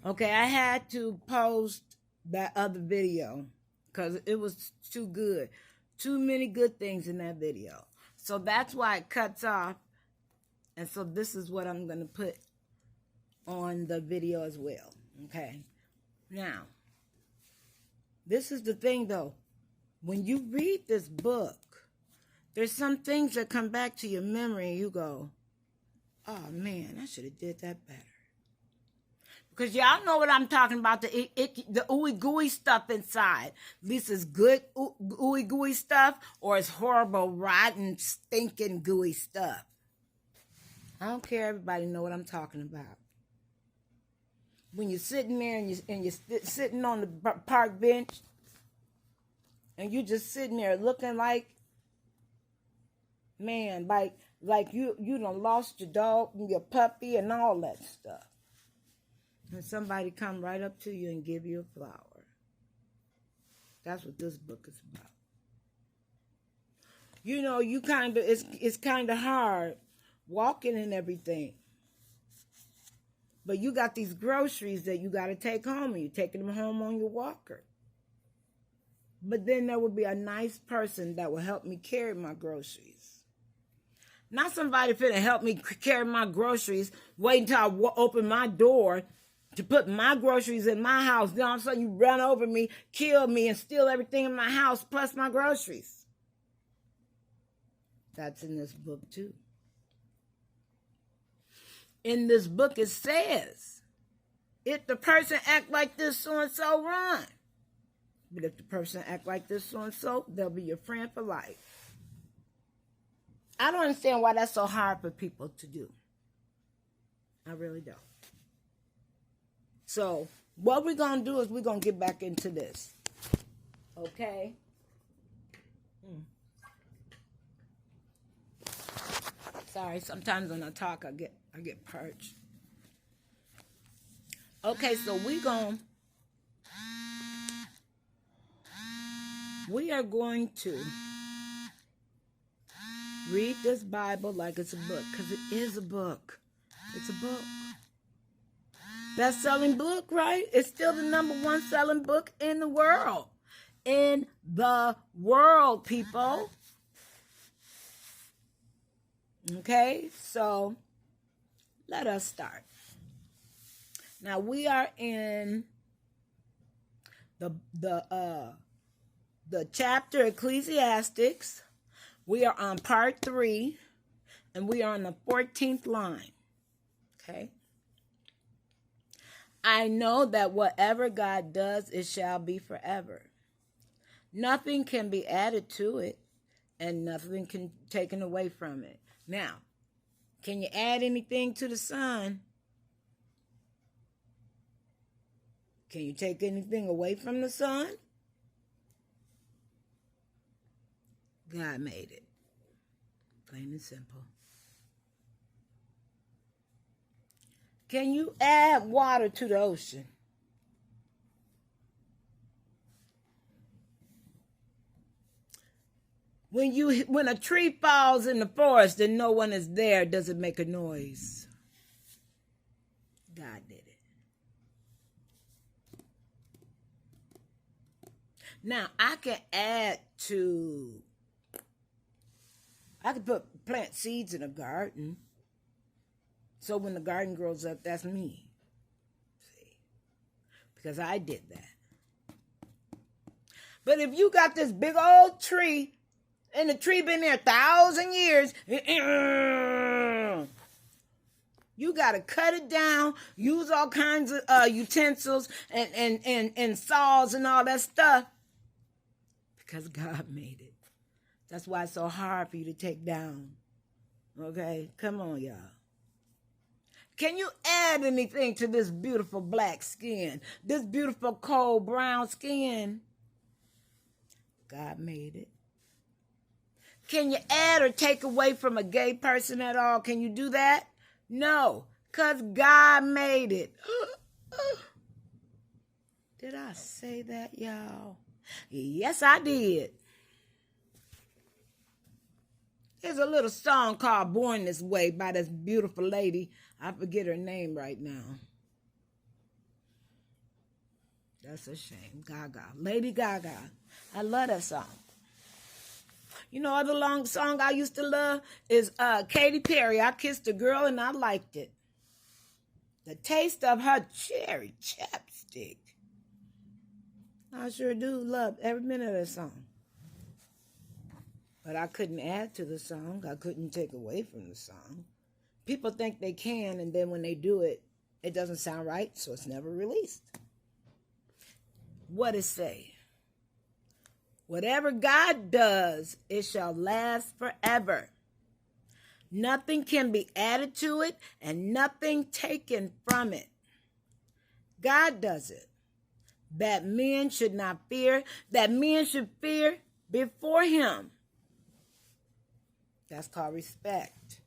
Okay, I had to post that other video because it was too good. Too many good things in that video. So that's why it cuts off. And so this is what I'm going to put on the video as well. Okay. Now, this is the thing though. When you read this book, there's some things that come back to your memory and you go, oh man, I should have did that better. Because y'all know what I'm talking about, the ooey gooey stuff inside. This is good ooey gooey stuff, or it's horrible, rotten, stinking gooey stuff. I don't care, everybody know what I'm talking about. When you're sitting there and you're sitting on the park bench, and you're just sitting there looking like, man, like you done lost your dog and your puppy and all that stuff. And somebody come right up to you and give you a flower. That's what this book is about. You know, it's kind of hard walking and everything. But you got these groceries that you got to take home, and you're taking them home on your walker. But then there would be a nice person that will help me carry my groceries. Not somebody finna help me carry my groceries, wait until I open my door to put my groceries in my house. Then all of a sudden you run over me, kill me, and steal everything in my house plus my groceries. That's in this book too. In this book it says, if the person act like this, so-and-so, run. But if the person act like this, so-and-so, they'll be your friend for life. I don't understand why that's so hard for people to do. I really don't. So what we're going to do is we're going to get back into this. Okay? Sorry, sometimes when I talk, I get perched. Okay, so we are going to read this Bible like it's a book, because it is a book. It's a book. Best-selling book, right? It's still the #1 selling book in the world. In the world, people. Okay, so let us start. Now we are in the chapter Ecclesiastics. We are on part 3, and we are on the 14th line. Okay. I know that whatever God does, it shall be forever. Nothing can be added to it, and nothing can be taken away from it. Now, can you add anything to the sun? Can you take anything away from the sun? God made it. Plain and simple. Can you add water to the ocean? When a tree falls in the forest and no one is there, does it make a noise? God did it. Now, I can plant seeds in a garden. So when the garden grows up, that's me. See? Because I did that. But if you got this big old tree, and the tree been there 1,000 years, you got to cut it down, use all kinds of utensils and saws and all that stuff. Because God made it. That's why it's so hard for you to take down. Okay? Come on, y'all. Can you add anything to this beautiful black skin? This beautiful cold brown skin? God made it. Can you add or take away from a gay person at all? Can you do that? No, because God made it. Did I say that, y'all? Yes, I did. There's a little song called Born This Way by this beautiful lady. I forget her name right now. That's a shame. Gaga. Lady Gaga. I love that song. You know, other long song I used to love is Katy Perry. I Kissed a Girl and I liked it. The taste of her cherry chapstick. I sure do love every minute of that song. But I couldn't add to the song. I couldn't take away from the song. People think they can, and then when they do it, it doesn't sound right, so it's never released. What it say? Whatever God does, it shall last forever. Nothing can be added to it, and nothing taken from it. God does it. That men should not fear, that men should fear before him. That's called respect.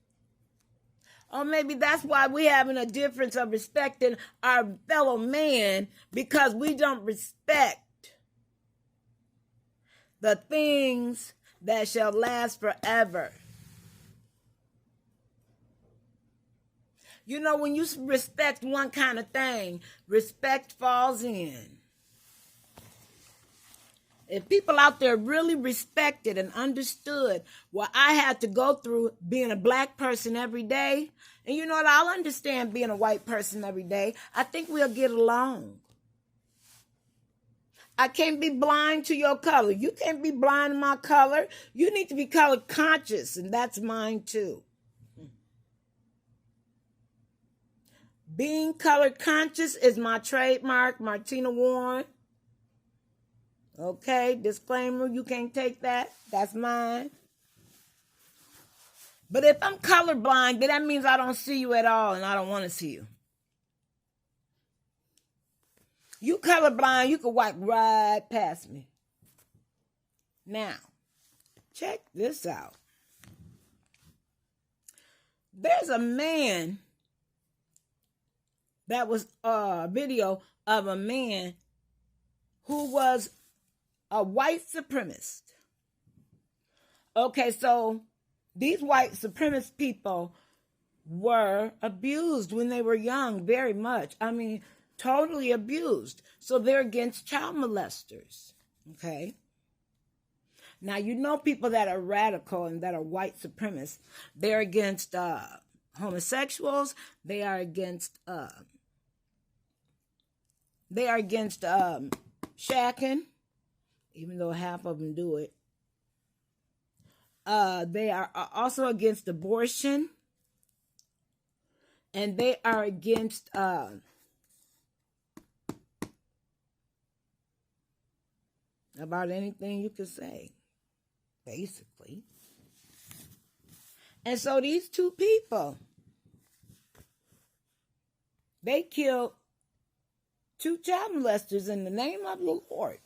Or maybe that's why we're having a difference of respecting our fellow man, because we don't respect the things that shall last forever. You know, when you respect one kind of thing, respect falls in. If people out there really respected and understood what I had to go through being a black person every day, and you know what, I'll understand being a white person every day, I think we'll get along. I can't be blind to your color. You can't be blind to my color. You need to be color conscious, and that's mine too. Being color conscious is my trademark, Martina Warren. Okay, disclaimer, you can't take that. That's mine. But if I'm colorblind, then that means I don't see you at all, and I don't want to see you. You colorblind, you can wipe right past me. Now, check this out. There's a man that was a video of a man who was a white supremacist. Okay, so these white supremacist people were abused when they were young, very much. I mean, totally abused. So they're against child molesters. Okay? Now, you know people that are radical and that are white supremacists, they're against homosexuals. They are against shacking, even though half of them do it. They are also against abortion. And they are against about anything you could say, basically. And so these two people, they killed 2 child molesters in the name of the Lord.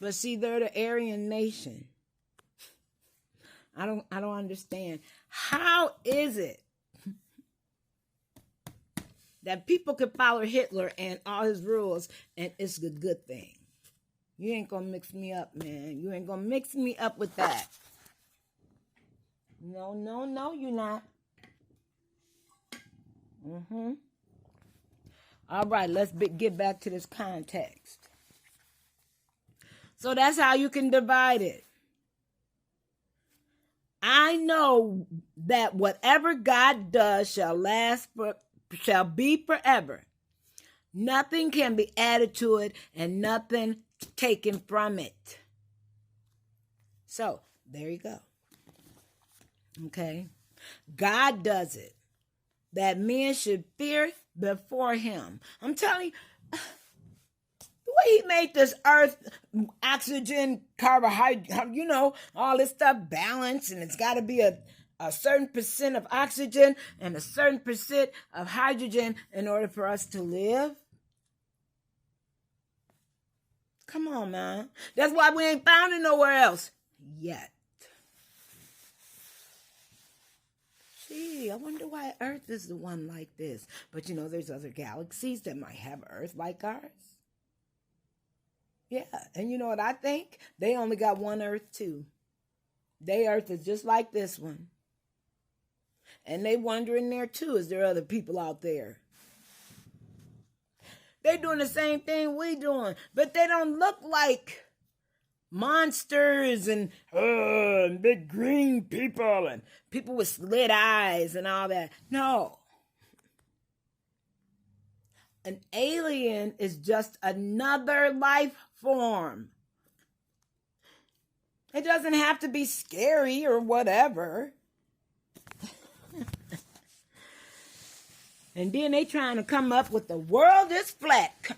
But see, they're the Aryan nation. I don't understand. How is it that people can follow Hitler and all his rules and it's a good thing? You ain't gonna mix me up, man. You ain't gonna mix me up with that. No, you're not. All right, let's get back to this context. So that's how you can divide it. I know that whatever God does shall be forever. Nothing can be added to it and nothing taken from it. So, there you go. Okay? God does it. That men should fear before him. I'm telling you, the way he made this earth, oxygen, carbohydrate, you know, all this stuff balanced, and it's got to be a certain percent of oxygen and a certain percent of hydrogen in order for us to live. Come on, man. That's why we ain't found it nowhere else yet. Gee, I wonder why Earth is the one like this. But you know, there's other galaxies that might have Earth like ours. Yeah, and you know what I think? They only got one Earth too. Their Earth is just like this one. And they wondering there too, is there other people out there? They doing the same thing we doing, but they don't look like monsters and big green people and people with slit eyes and all that. No. An alien is just another life form. It doesn't have to be scary or whatever. And then they trying to come up with the world is flat.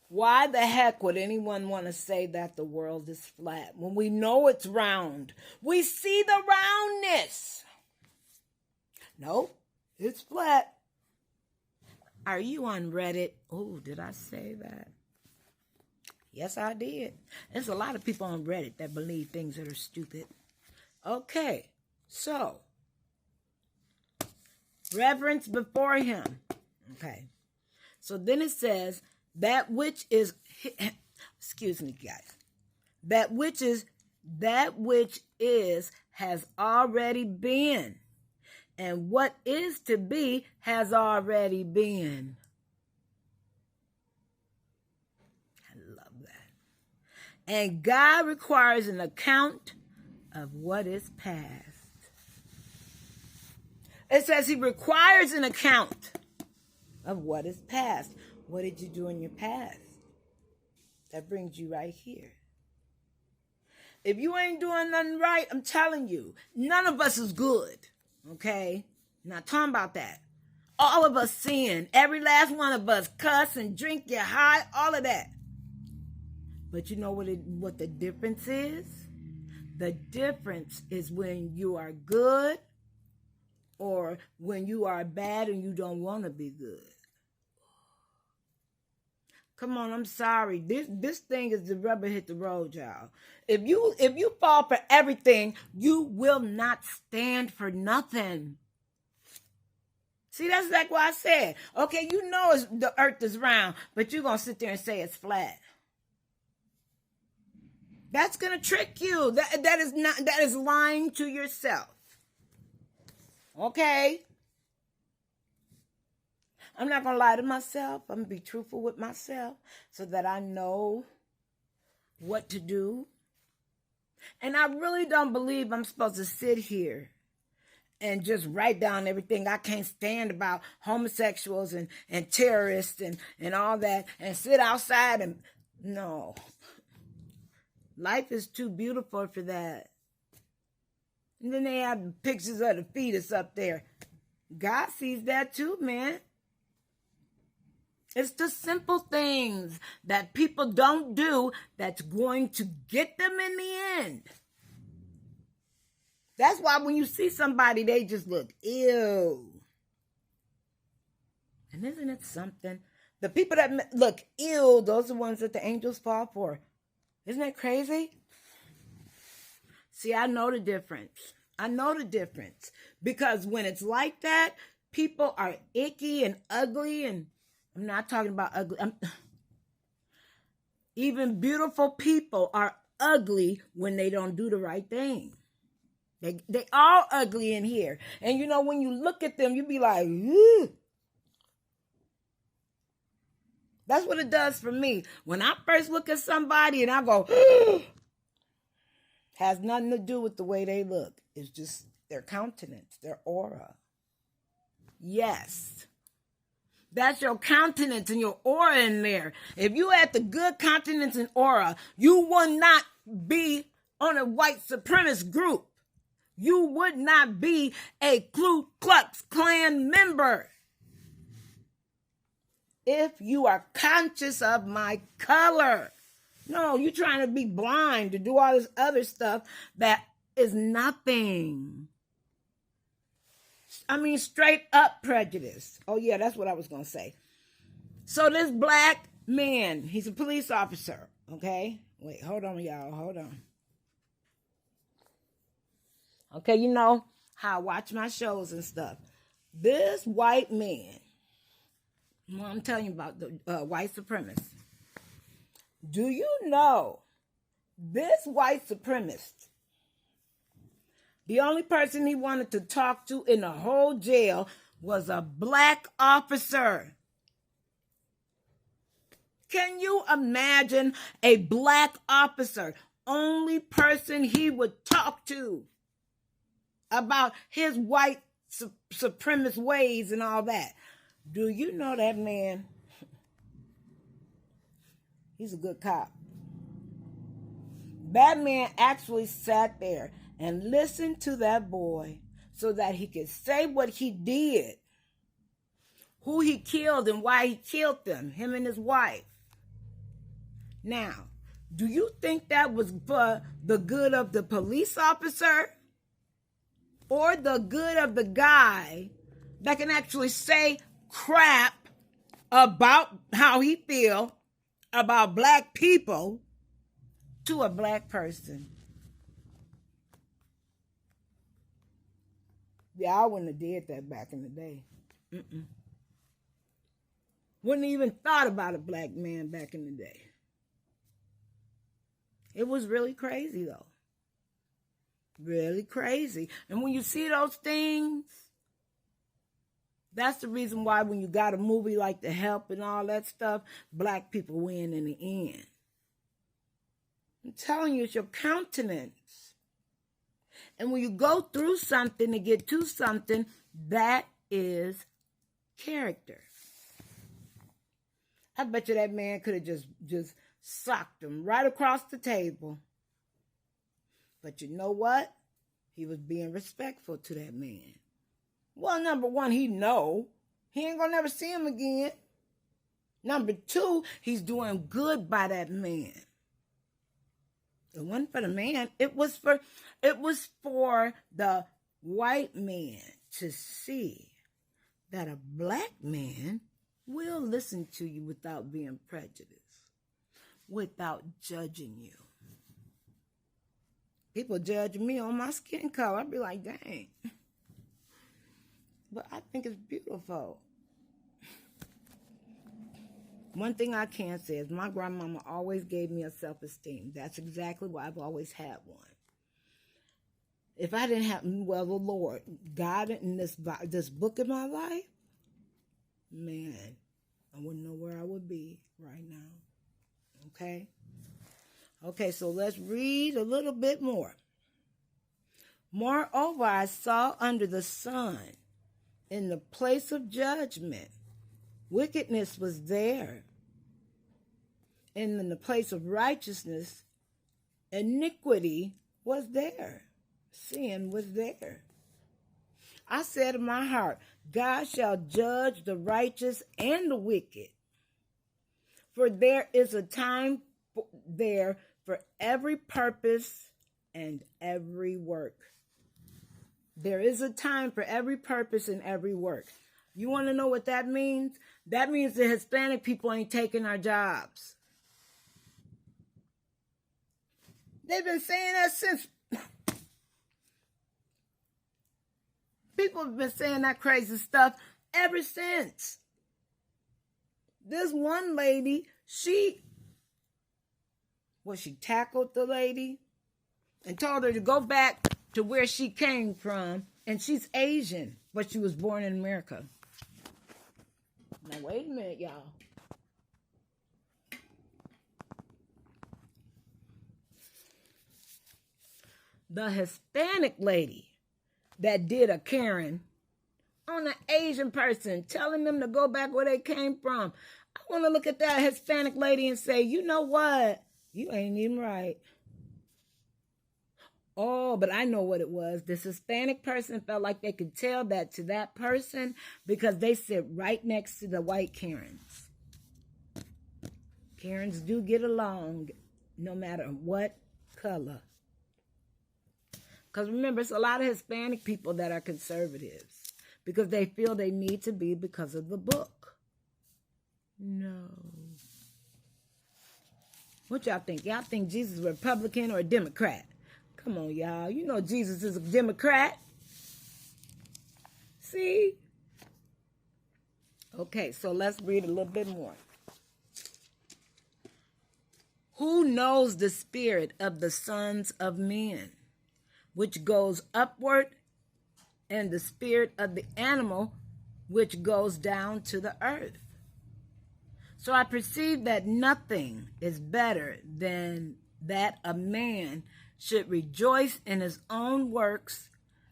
Why the heck would anyone want to say that the world is flat when we know it's round? We see the roundness. No, it's flat. Are you on Reddit? Oh, did I say that? Yes, I did. There's a lot of people on Reddit that believe things that are stupid. Okay, so reverence before him. Okay, so then it says that which is, excuse me, guys, that which is has already been, and what is to be has already been. I love that. And God requires an account of what is past. It says he requires an account of what is past. What did you do in your past? That brings you right here. If you ain't doing nothing right, I'm telling you, none of us is good. Okay? Not talking about that. All of us sin. Every last one of us cuss and drink, get high, all of that. But you know what the difference is? The difference is when you are good or when you are bad and you don't want to be good. Come on, I'm sorry. This thing is the rubber hit the road, y'all. If you fall for everything, you will not stand for nothing. See, that's like what I said. Okay, you know the earth is round, but you're going to sit there and say it's flat. That's going to trick you. That is lying to yourself. Okay? I'm not going to lie to myself. I'm going to be truthful with myself so that I know what to do. And I really don't believe I'm supposed to sit here and just write down everything I can't stand about homosexuals and terrorists and all that and sit outside and no. Life is too beautiful for that. And then they have pictures of the fetus up there. God sees that too, man. It's the simple things that people don't do that's going to get them in the end. That's why when you see somebody, they just look ew. And isn't it something? The people that look ew, those are the ones that the angels fall for. Isn't that crazy? See, I know the difference. I know the difference. Because when it's like that, people are icky and ugly. And I'm not talking about ugly. Even beautiful people are ugly when they don't do the right thing. They all ugly in here. And you know, when you look at them, you be like, ooh. That's what it does for me. When I first look at somebody and I go, has nothing to do with the way they look. It's just their countenance, their aura. Yes. That's your countenance and your aura in there. If you had the good countenance and aura, you would not be on a white supremacist group. You would not be a Ku Klux Klan member. If you are conscious of my color. No, you're trying to be blind to do all this other stuff that is nothing. I mean, straight up prejudice. Oh, yeah, that's what I was going to say. So this black man, he's a police officer, okay? Wait, hold on, y'all. Hold on. Okay, you know how I watch my shows and stuff. This white man, well, I'm telling you about the white supremacist. Do you know this white supremacist, The only person he wanted to talk to in the whole jail was a black officer. Can you imagine a black officer? Only person he would talk to about his white supremacist ways and all that. Do you know that man? He's a good cop. That man actually sat there and listened to that boy so that he could say what he did, who he killed and why he killed them, him and his wife. Now, do you think that was for the good of the police officer or the good of the guy that can actually say crap about how he feels about black people to a black person? Yeah, I wouldn't have did that back in the day. Wouldn't even thought about a black man back in the day. It was really crazy, though. Really crazy. And when you see those things, that's the reason why when you got a movie like The Help and all that stuff, black people win in the end. I'm telling you, it's your countenance. And when you go through something to get to something, that is character. I bet you that man could have just socked him right across the table. But you know what? He was being respectful to that man. Well, number one, he know he ain't gonna never see him again. Number two, he's doing good by that man. It wasn't for the man. It was for the white man to see that a black man will listen to you without being prejudiced, without judging you. People judge me on my skin color. I'd be like, dang. But I think it's beautiful. One thing I can say is my grandmama always gave me a self-esteem. That's exactly why I've always had one. If I didn't have, well, the Lord, God in this book in my life, man, I wouldn't know where I would be right now. Okay? Okay, so let's read a little bit more. Moreover, I saw under the sun, in the place of judgment, wickedness was there. And in the place of righteousness, iniquity was there. Sin was there. I said in my heart, God shall judge the righteous and the wicked. For there is a time there for every purpose and every work. There is a time for every purpose and every work. You want to know what that means? That means the Hispanic people ain't taking our jobs. They've been saying that since... People have been saying that crazy stuff ever since. This one lady, she tackled the lady and told her to go back to where she came from. And she's Asian, but she was born in America. Now, wait a minute, y'all. The Hispanic lady that did a Karen on an Asian person, telling them to go back where they came from. I want to look at that Hispanic lady and say, you know what? You ain't even right. Oh, but I know what it was. This Hispanic person felt like they could tell that to that person because they sit right next to the white Karens. Karens do get along no matter what color. Because remember, it's a lot of Hispanic people that are conservatives because they feel they need to be because of the book. No. What y'all think? Y'all think Jesus is a Republican or a Democrat? Come on, y'all. You know Jesus is a Democrat. See? Okay, so let's read a little bit more. Who knows the spirit of the sons of men? which goes upward, and the spirit of the animal, which goes down to the earth. So I perceive that nothing is better than that a man should rejoice in his own works,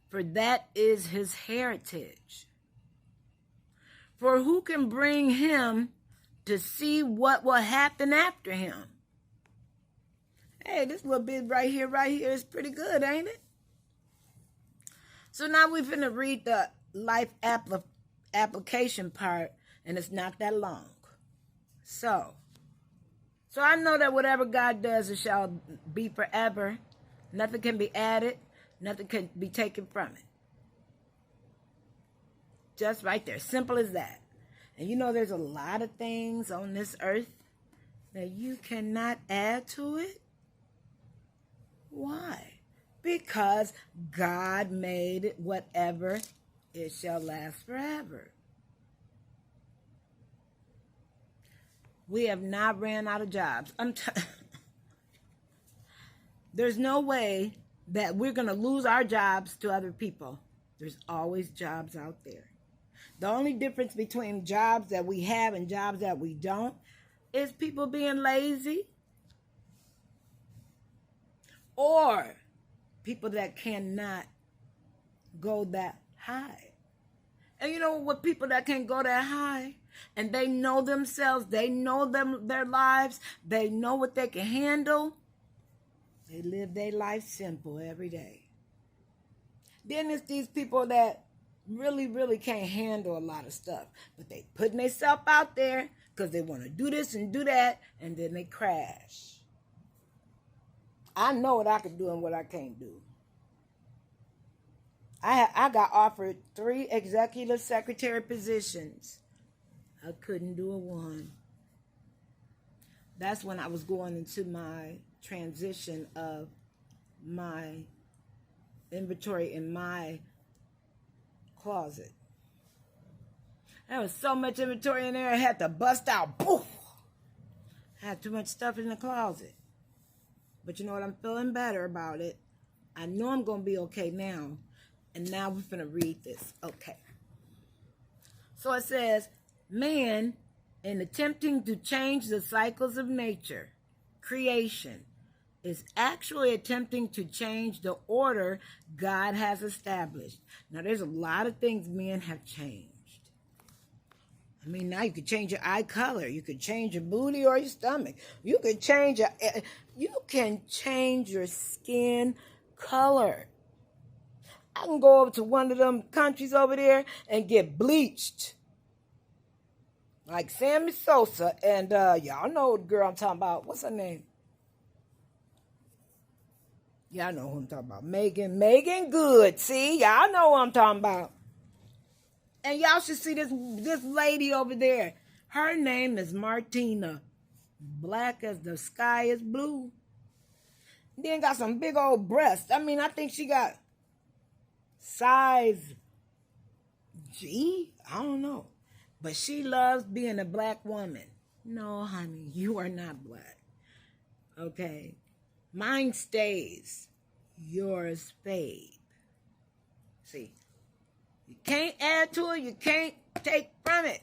for that is his heritage. For who can bring him to see what will happen after him? Hey, this little bit right here is pretty good, ain't it? So now we're going to read the life application part, and it's not that long. So I know that whatever God does, it shall be forever. Nothing can be added. Nothing can be taken from it. Just right there. Simple as that. And you know there's a lot of things on this earth that you cannot add to it. Why? Because God made it whatever, it shall last forever. We have not ran out of jobs. There's no way that we're going to lose our jobs to other people. There's always jobs out there. The only difference between jobs that we have and jobs that we don't is people being lazy or people that cannot go that high. And you know what, people that can go that high and they know themselves, they know their lives, they know what they can handle, they live their life simple every day. Then it's these people that really can't handle a lot of stuff, but they putting themselves out there because they want to do this and do that, and then they crash. I know what I can do and what I can't do. I got offered 3 executive secretary positions. I couldn't do a one. That's when I was going into my transition of my inventory in my closet. There was so much inventory in there, I had to bust out. Poof! I had too much stuff in the closet. But you know what? I'm feeling better about it. I know I'm going to be okay now. And now we're going to read this. Okay. So it says, man, in attempting to change the cycles of nature, creation, is actually attempting to change the order God has established. Now, there's a lot of things men have changed. I mean, now you could change your eye color. You could change your booty or your stomach. You can change your skin color. I can go over to one of them countries over there and get bleached. Like Sammy Sosa and y'all know the girl I'm talking about. What's her name? Y'all know who I'm talking about. Megan Good. See, y'all know what I'm talking about. And y'all should see this lady over there. Her name is Martina. Black as the sky is blue. Then got some big old breasts. I mean, I think she got size G? I don't know. But she loves being a black woman. No, honey, you are not black. Okay? Mine stays. Yours fade. See, you can't add to it. You can't take from it.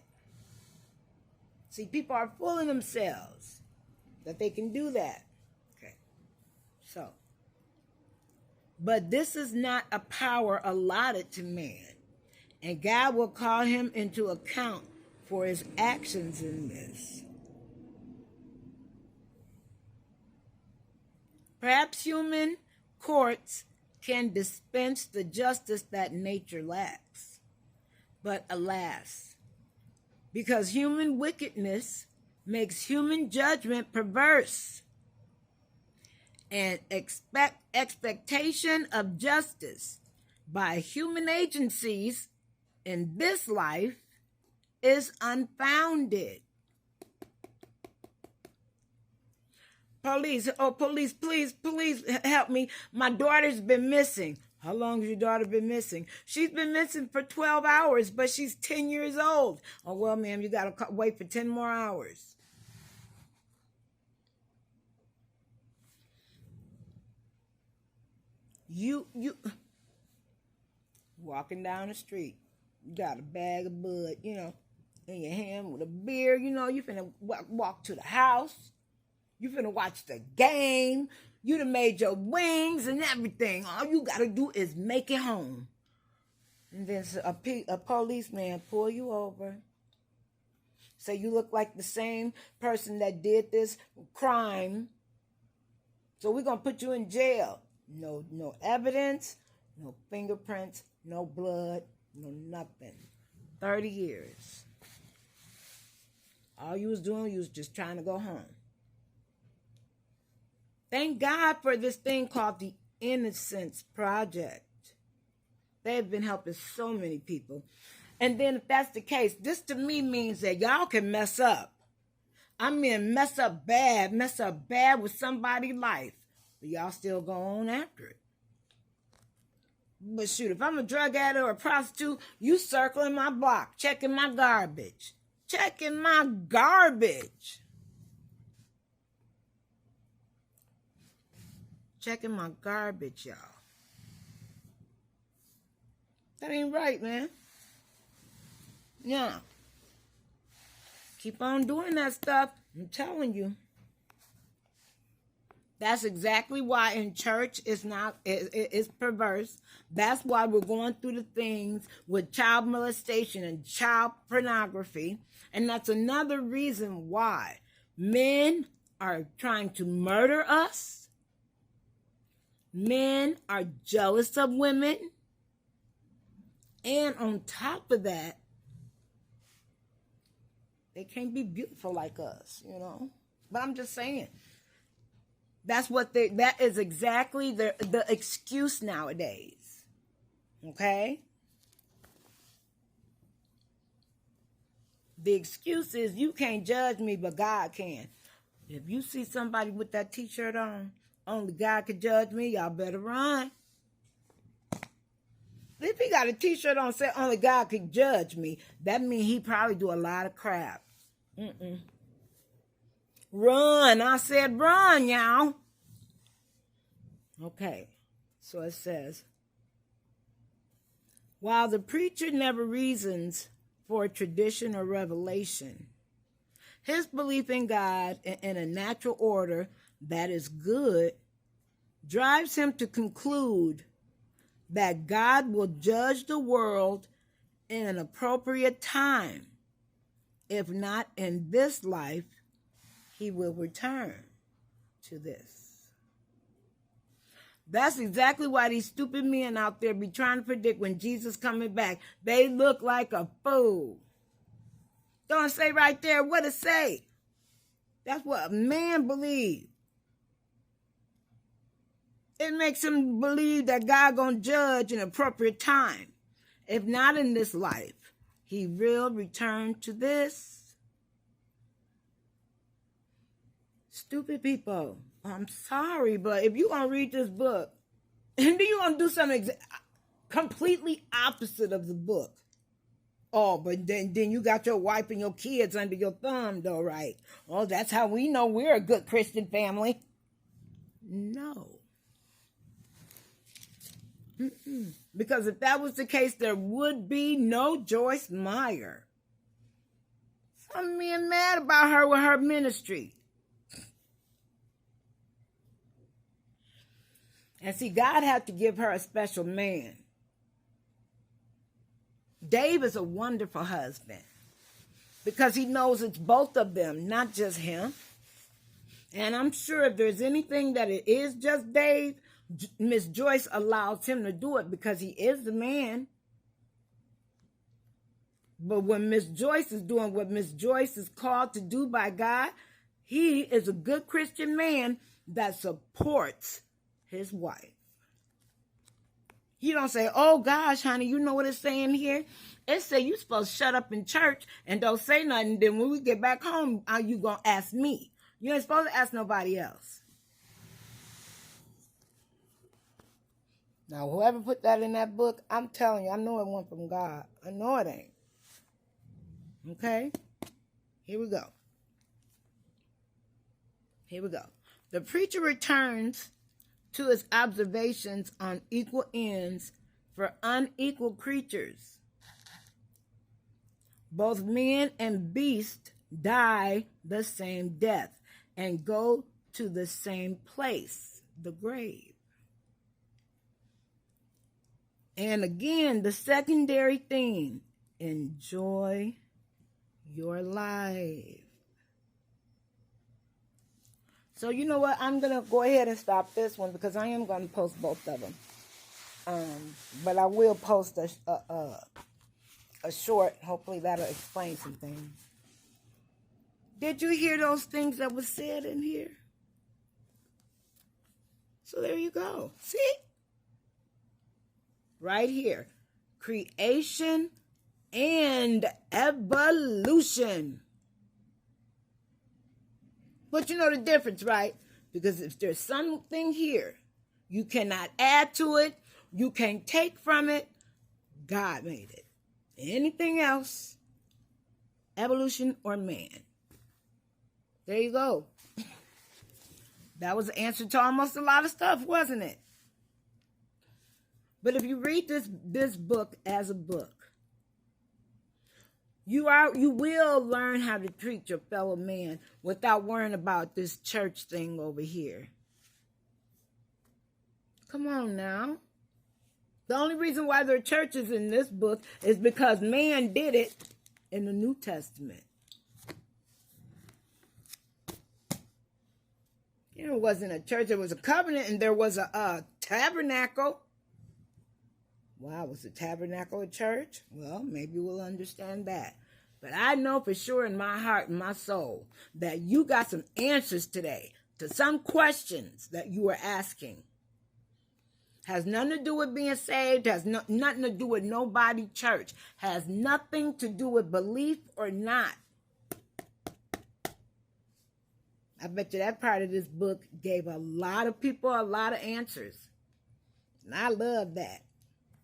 See, people are fooling themselves that they can do that. Okay. So, but this is not a power allotted to man. And God will call him into account for his actions in this. Perhaps human courts can dispense the justice that nature lacks. But alas, because human wickedness makes human judgment perverse, and expectation of justice by human agencies in this life is unfounded. Police, please help me. My daughter's been missing. How long has your daughter been missing? She's been missing for 12 hours, but she's 10 years old. Oh, well, ma'am, you got to wait for 10 more hours. You walking down the street, you got a bag of bud, in your hand with a beer, you finna walk to the house. You finna watch the game. You done made your wings and everything. All you gotta do is make it home. And then a policeman pull you over. Say you look like the same person that did this crime. So we're gonna put you in jail. No evidence, no fingerprints, no blood, no nothing. 30 years. All you was doing, you was just trying to go home. Thank God for this thing called the Innocence Project. They've been helping so many people. And then if that's the case, this to me means that y'all can mess up. I mean, mess up bad with somebody's life. But y'all still go on after it. But shoot, if I'm a drug addict or a prostitute, you circling my block, checking my garbage. Checking my garbage. Checking my garbage, y'all. That ain't right, man. Yeah. Keep on doing that stuff. I'm telling you. That's exactly why in church it's perverse. That's why we're going through the things with child molestation and child pornography. And that's another reason why men are trying to murder us. Men are jealous of women. And on top of that, they can't be beautiful like us, But I'm just saying. That is exactly the excuse nowadays. Okay? The excuse is you can't judge me, but God can. If you see somebody with that t-shirt on, only God can judge me, y'all better run. If he got a t-shirt on say only God can judge me, that means he probably do a lot of crap. Run. I said run, y'all. Okay. So it says, while the preacher never reasons for tradition or revelation, his belief in God and a natural order that is good drives him to conclude that God will judge the world in an appropriate time. If not in this life, he will return to this. That's exactly why these stupid men out there be trying to predict when Jesus coming back. They look like a fool. Don't say right there what it say. That's what a man believes. It makes him believe that God gonna judge in appropriate time. If not in this life, he will return to this. Stupid people. I'm sorry, but if you're going to read this book, and then you're going to do something completely opposite of the book. Oh, but then you got your wife and your kids under your thumb, though, right? Oh, that's how we know we're a good Christian family. No. Because if that was the case, there would be no Joyce Meyer. Some men mad about her with her ministry. And see, God had to give her a special man. Dave is a wonderful husband because he knows it's both of them, not just him. And I'm sure if there's anything that it is just Dave, Miss Joyce allows him to do it because he is the man. But when Miss Joyce is doing what Miss Joyce is called to do by God, he is a good Christian man that supports his wife. He don't say, oh gosh, honey, you know what it's saying here? It say you supposed to shut up in church and don't say nothing. Then when we get back home, are you going to ask me? You ain't supposed to ask nobody else. Now, whoever put that in that book, I'm telling you, I know it went from God. I know it ain't. Okay? Here we go. Here we go. The preacher returns to its observations on equal ends for unequal creatures. Both men and beasts die the same death and go to the same place, the grave. And again, the secondary theme, enjoy your life. So you know what? I'm going to go ahead and stop this one because I am going to post both of them. But I will post a short. Hopefully that'll explain some things. Did you hear those things that were said in here? So there you go. See? Right here. Creation and evolution. But you know the difference, right? Because if there's something here, you cannot add to it, you can't take from it, God made it. Anything else, evolution or man. There you go. That was the answer to almost a lot of stuff, wasn't it? But if you read this book as a book, you will learn how to treat your fellow man without worrying about this church thing over here. Come on now. The only reason why there are churches in this book is because man did it in the New Testament. It wasn't a church, it was a covenant, and there was a tabernacle. Wow, was the tabernacle a church? Well, maybe we'll understand that. But I know for sure in my heart and my soul that you got some answers today to some questions that you were asking. Has nothing to do with being saved, has nothing to do with nobody church, has nothing to do with belief or not. I bet you that part of this book gave a lot of people a lot of answers. And I love that.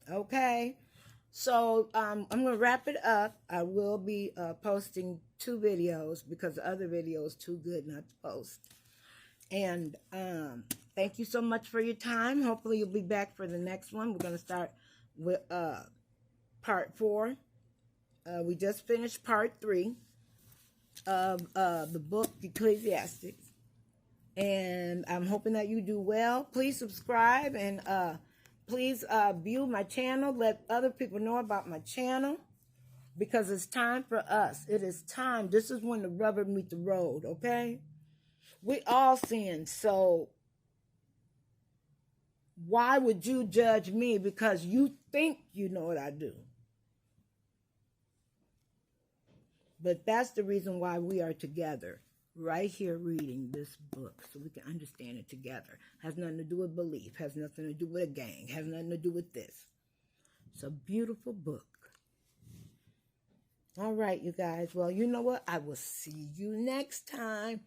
Okay, so I'm going to wrap it up. I will be posting 2 videos because the other video is too good not to post. And thank you so much for your time. Hopefully you'll be back for the next one. We're going to start with part 4. We just finished part 3 of the book Ecclesiastes. And I'm hoping that you do well. Please subscribe and please view my channel. Let other people know about my channel because it's time for us. It is time. This is when the rubber meets the road, okay? We all sin, so why would you judge me because you think you know what I do? But that's the reason why we are together. Right here reading this book so we can understand it together. Has nothing to do with belief. Has nothing to do with a gang. Has nothing to do with this. It's a beautiful book. All right, you guys. Well, you know what? I will see you next time.